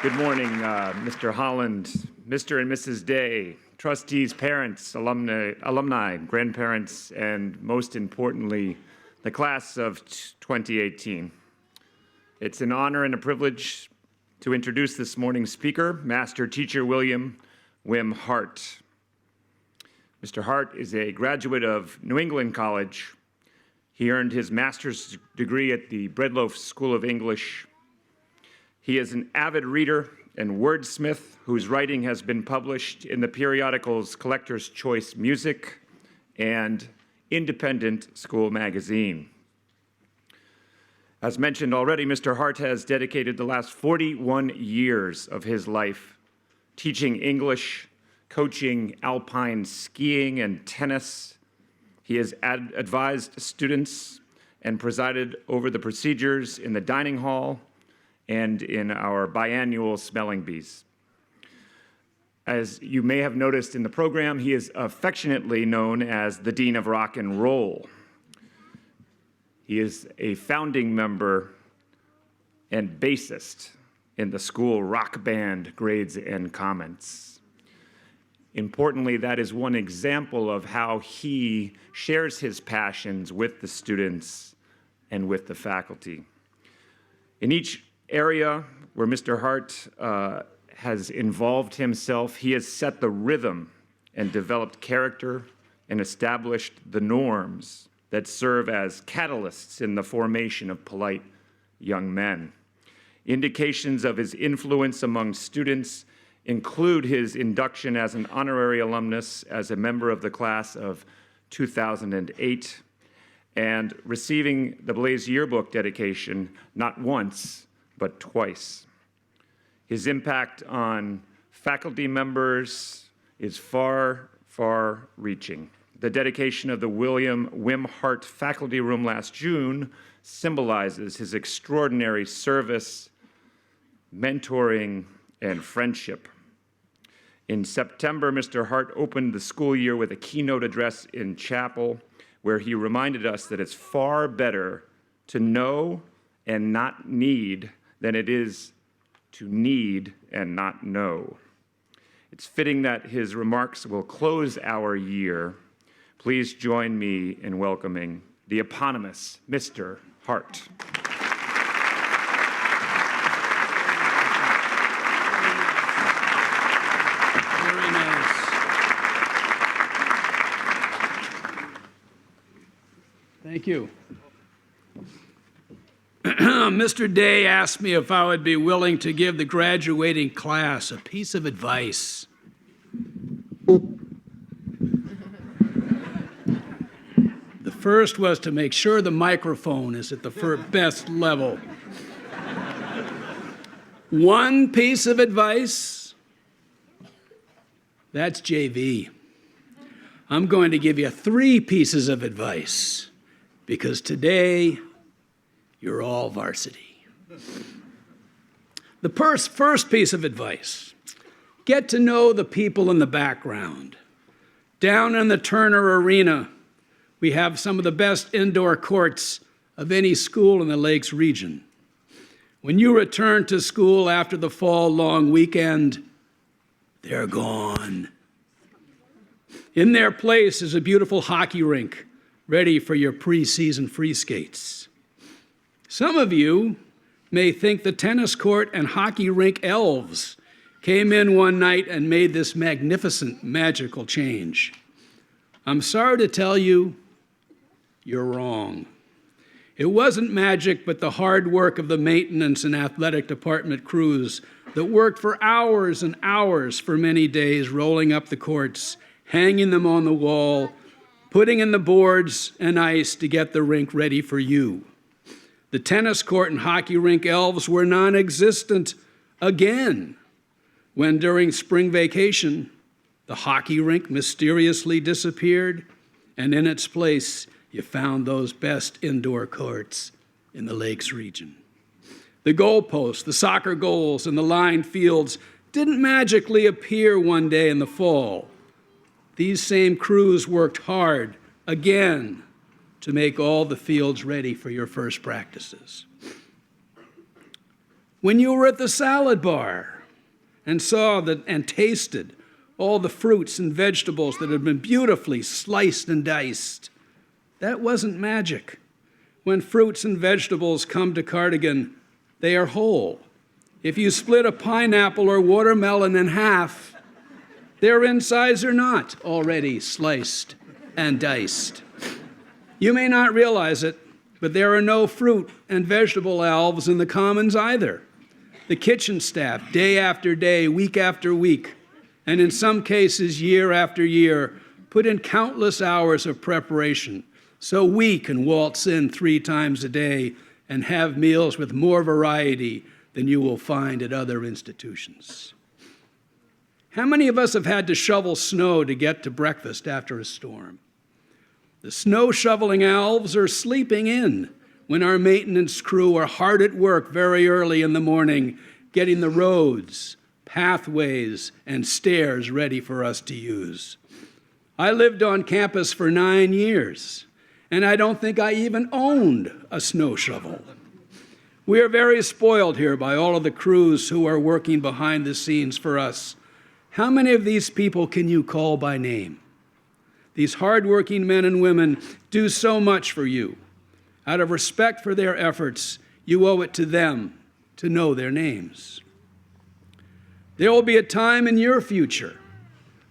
Good morning, Mr. Holland, Mr. and Mrs. Day, trustees, parents, alumni, grandparents, and most importantly, the class of 2018. It's an honor and a privilege to introduce this morning's speaker, Master Teacher William Wim Hart. Mr. Hart is a graduate of New England College. He earned his master's degree at the Breadloaf School of English. He is an avid reader and wordsmith whose writing has been published in the periodicals Collector's Choice Music and Independent School Magazine. As mentioned already, Mr. Hart has dedicated the last 41 years of his life teaching English, coaching alpine skiing and tennis. He has advised students and presided over the procedures in the dining hall and in our biannual spelling bees. As you may have noticed in the program, he is affectionately known as the Dean of Rock and Roll. He is a founding member and bassist in the school rock band Grades and Comments. Importantly, that is one example of how he shares his passions with the students and with the faculty. In each area where Mr. Hart has involved himself, he has set the rhythm and developed character and established the norms that serve as catalysts in the formation of polite young men. Indications of his influence among students include his induction as an honorary alumnus as a member of the class of 2008 and receiving the Blaze Yearbook dedication not once, but twice. His impact on faculty members is far, far reaching. The dedication of the William Wim Hart Faculty Room last June symbolizes his extraordinary service, mentoring, and friendship. In September, Mr. Hart opened the school year with a keynote address in chapel where he reminded us that it's far better to know and not need than it is to need and not know. It's fitting that his remarks will close our year. Please join me in welcoming the eponymous Mr. Hart. Very nice. Thank you. Mr. Day asked me if I would be willing to give the graduating class a piece of advice. The first was to make sure the microphone is at the best level. One piece of advice, that's JV. I'm going to give you 3 pieces of advice because today, you're all varsity. The first piece of advice, get to know the people in the background. Down in the Turner Arena, we have some of the best indoor courts of any school in the Lakes region. When you return to school after the fall long weekend, they're gone. In their place is a beautiful hockey rink ready for your preseason free skates. Some of you may think the tennis court and hockey rink elves came in one night and made this magnificent, magical change. I'm sorry to tell you, you're wrong. It wasn't magic, but the hard work of the maintenance and athletic department crews that worked for hours and hours for many days, rolling up the courts, hanging them on the wall, putting in the boards and ice to get the rink ready for you. The tennis court and hockey rink elves were non-existent again when during spring vacation, the hockey rink mysteriously disappeared, and in its place, you found those best indoor courts in the Lakes region. The goalposts, the soccer goals, and the lined fields didn't magically appear one day in the fall. These same crews worked hard again to make all the fields ready for your first practices. When you were at the salad bar and saw and tasted all the fruits and vegetables that had been beautifully sliced and diced. That wasn't magic. When fruits and vegetables come to Cardigan, they are whole. If you split a pineapple or watermelon in half, their insides are not already sliced and diced. You may not realize it, but there are no fruit and vegetable elves in the Commons either. The kitchen staff, day after day, week after week, and in some cases, year after year, put in countless hours of preparation so we can waltz in 3 times a day and have meals with more variety than you will find at other institutions. How many of us have had to shovel snow to get to breakfast after a storm? The snow shoveling elves are sleeping in when our maintenance crew are hard at work very early in the morning, getting the roads, pathways, and stairs ready for us to use. I lived on campus for 9 years, and I don't think I even owned a snow shovel. We are very spoiled here by all of the crews who are working behind the scenes for us. How many of these people can you call by name? These hardworking men and women do so much for you. Out of respect for their efforts, you owe it to them to know their names. There will be a time in your future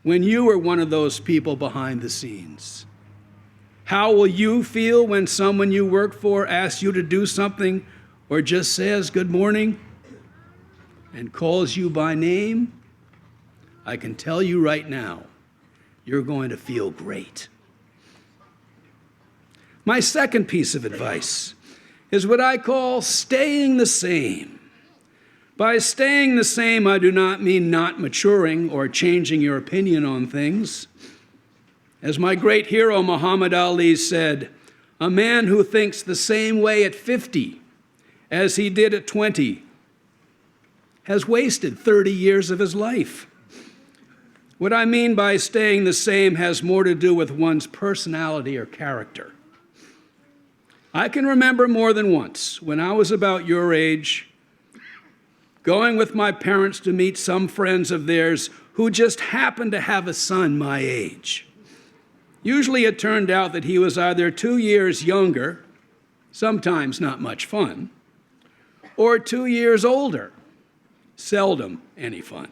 when you are one of those people behind the scenes. How will you feel when someone you work for asks you to do something or just says good morning and calls you by name? I can tell you right now, you're going to feel great. My second piece of advice is what I call staying the same. By staying the same, I do not mean not maturing or changing your opinion on things. As my great hero Muhammad Ali said, a man who thinks the same way at 50 as he did at 20 has wasted 30 years of his life. What I mean by staying the same has more to do with one's personality or character. I can remember more than once when I was about your age, going with my parents to meet some friends of theirs who just happened to have a son my age. Usually it turned out that he was either 2 years younger, sometimes not much fun, or 2 years older, seldom any fun.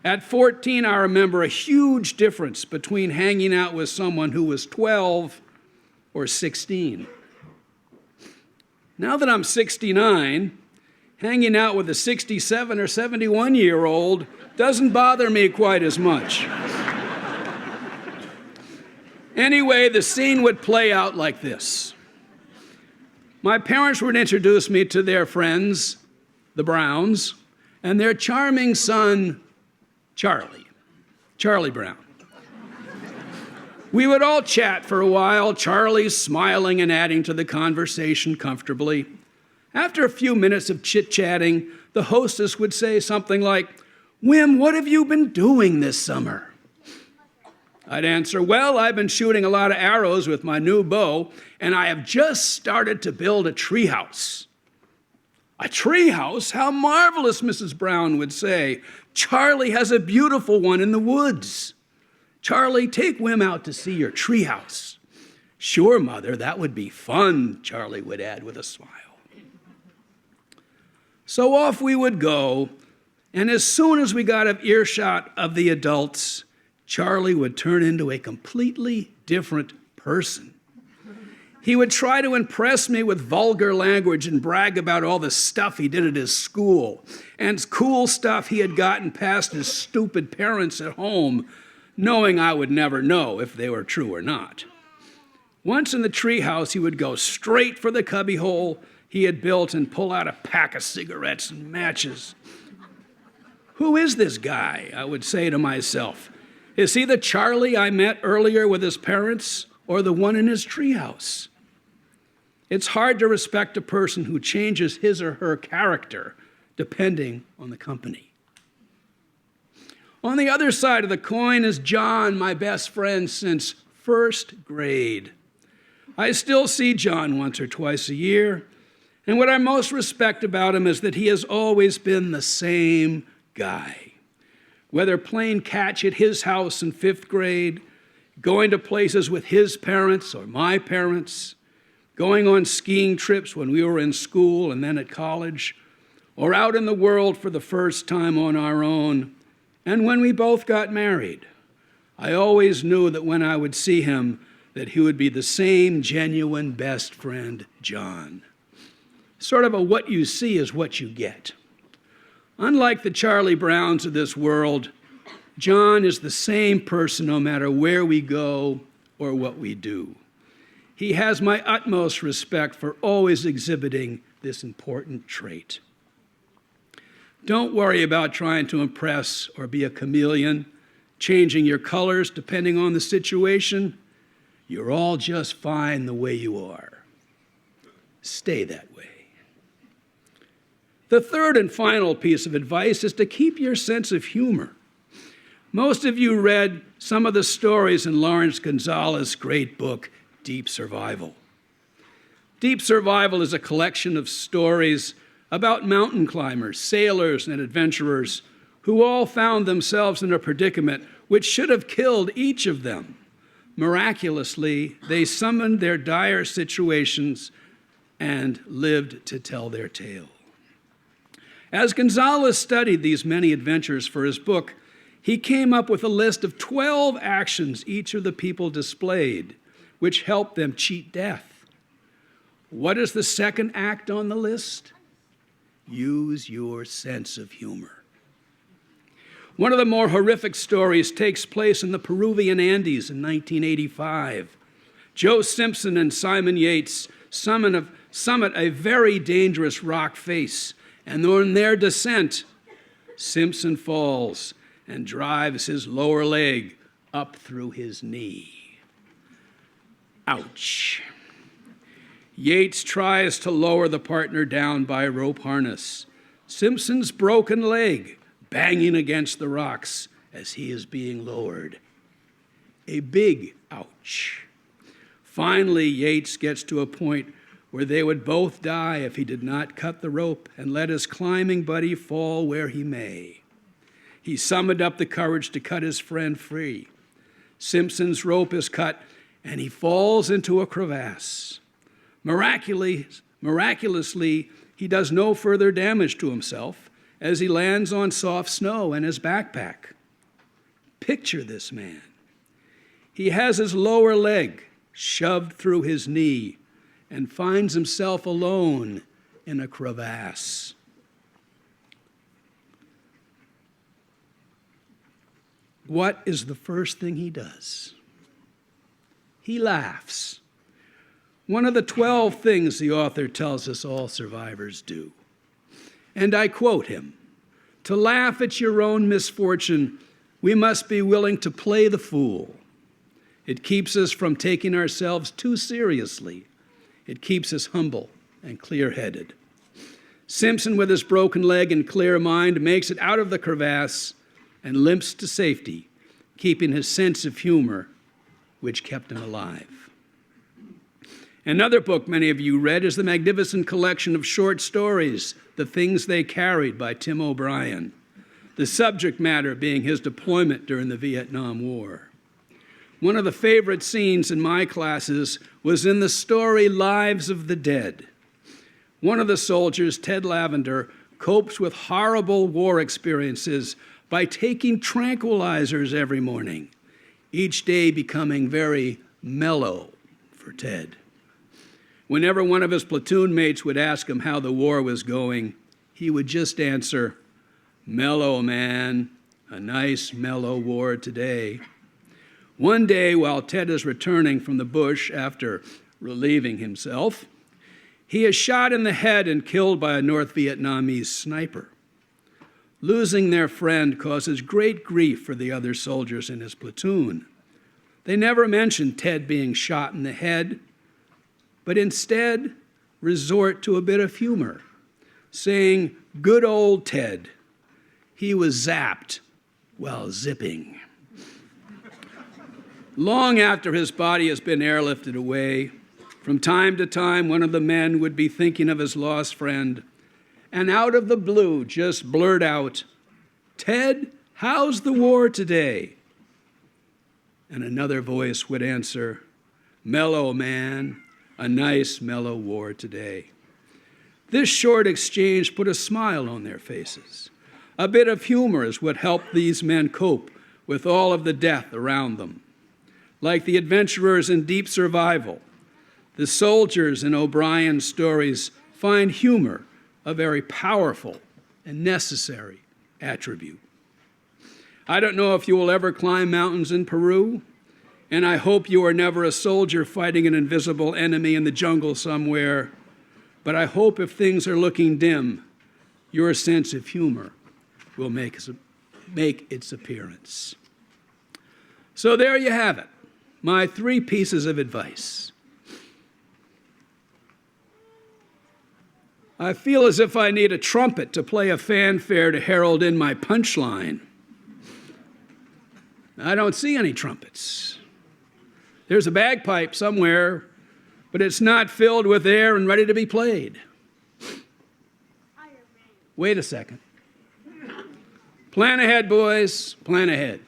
At 14, I remember a huge difference between hanging out with someone who was 12 or 16. Now that I'm 69, hanging out with a 67 or 71-year-old doesn't bother me quite as much. Anyway, the scene would play out like this. My parents would introduce me to their friends, the Browns, and their charming son, Charlie Brown. We would all chat for a while, Charlie smiling and adding to the conversation comfortably. After a few minutes of chit-chatting, the hostess would say something like, "Wim, what have you been doing this summer?" I'd answer, "Well, I've been shooting a lot of arrows with my new bow, and I have just started to build a treehouse." "A treehouse? How marvelous," Mrs. Brown would say. "Charlie has a beautiful one in the woods. Charlie, take Wim out to see your treehouse." "Sure, Mother, that would be fun," Charlie would add with a smile. So off we would go, and as soon as we got out of earshot of the adults, Charlie would turn into a completely different person. He would try to impress me with vulgar language and brag about all the stuff he did at his school and cool stuff he had gotten past his stupid parents at home, knowing I would never know if they were true or not. Once in the treehouse, he would go straight for the cubbyhole he had built and pull out a pack of cigarettes and matches. "Who is this guy?" I would say to myself. "Is he the Charlie I met earlier with his parents or the one in his treehouse?" It's hard to respect a person who changes his or her character depending on the company. On the other side of the coin is John, my best friend since first grade. I still see John once or twice a year, and what I most respect about him is that he has always been the same guy. Whether playing catch at his house in 5th grade, going to places with his parents or my parents, going on skiing trips when we were in school and then at college, or out in the world for the first time on our own, and when we both got married, I always knew that when I would see him, that he would be the same genuine best friend, John. Sort of a what you see is what you get. Unlike the Charlie Browns of this world, John is the same person no matter where we go or what we do. He has my utmost respect for always exhibiting this important trait. Don't worry about trying to impress or be a chameleon, changing your colors depending on the situation. You're all just fine the way you are. Stay that way. The third and final piece of advice is to keep your sense of humor. Most of you read some of the stories in Lawrence Gonzalez's great book, Deep Survival. Deep Survival is a collection of stories about mountain climbers, sailors, and adventurers who all found themselves in a predicament which should have killed each of them. Miraculously, they summoned their dire situations and lived to tell their tale. As Gonzalez studied these many adventures for his book, he came up with a list of 12 actions each of the people displayed, which helped them cheat death. What is the second act on the list? Use your sense of humor. One of the more horrific stories takes place in the Peruvian Andes in 1985. Joe Simpson and Simon Yates summit a very dangerous rock face, and on their descent, Simpson falls and drives his lower leg up through his knee. Ouch. Yates tries to lower the partner down by rope harness. Simpson's broken leg banging against the rocks as he is being lowered. A big ouch. Finally, Yates gets to a point where they would both die if he did not cut the rope and let his climbing buddy fall where he may. He summoned up the courage to cut his friend free. Simpson's rope is cut, and he falls into a crevasse. Miraculously, he does no further damage to himself as he lands on soft snow and his backpack. Picture this man. He has his lower leg shoved through his knee and finds himself alone in a crevasse. What is the first thing he does? He laughs. One of the 12 things the author tells us all survivors do. And I quote him, "To laugh at your own misfortune, we must be willing to play the fool. It keeps us from taking ourselves too seriously. It keeps us humble and clear-headed." Simpson, with his broken leg and clear mind, makes it out of the crevasse and limps to safety, keeping his sense of humor, which kept him alive. Another book many of you read is the magnificent collection of short stories, The Things They Carried by Tim O'Brien, the subject matter being his deployment during the Vietnam War. One of the favorite scenes in my classes was in the story Lives of the Dead. One of the soldiers, Ted Lavender, copes with horrible war experiences by taking tranquilizers every morning, each day becoming very mellow for Ted. Whenever one of his platoon mates would ask him how the war was going, he would just answer, "Mellow, man, a nice mellow war today." One day, while Ted is returning from the bush after relieving himself, he is shot in the head and killed by a North Vietnamese sniper. Losing their friend causes great grief for the other soldiers in his platoon. They never mention Ted being shot in the head, but instead resort to a bit of humor, saying, "Good old Ted, he was zapped while zipping." Long after his body has been airlifted away, from time to time one of the men would be thinking of his lost friend, and out of the blue just blurt out, "Ted, how's the war today?" And another voice would answer, "Mellow, man, a nice mellow war today." This short exchange put a smile on their faces. A bit of humor is what helped these men cope with all of the death around them. Like the adventurers in Deep Survival, the soldiers in O'Brien's stories find humor a very powerful and necessary attribute. I don't know if you will ever climb mountains in Peru, and I hope you are never a soldier fighting an invisible enemy in the jungle somewhere, but I hope if things are looking dim, your sense of humor will make its appearance. So there you have it, my 3 pieces of advice. I feel as if I need a trumpet to play a fanfare to herald in my punchline. I don't see any trumpets. There's a bagpipe somewhere, but it's not filled with air and ready to be played. Wait a second. Plan ahead, boys. Plan ahead.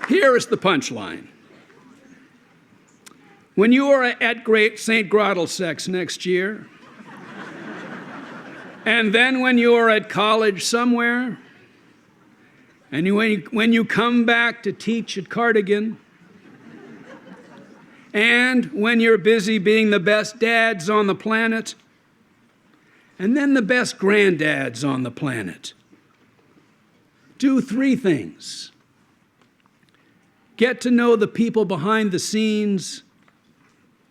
Here is the punchline. When you are at Great St. Grottlesex next year, and then when you are at college somewhere, and when you come back to teach at Cardigan, and when you're busy being the best dads on the planet, and then the best granddads on the planet, do 3 things. Get to know the people behind the scenes,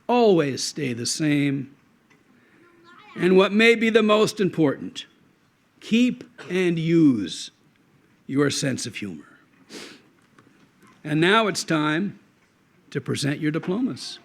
always stay the same, and what may be the most important, keep and use your sense of humor. And now it's time to present your diplomas.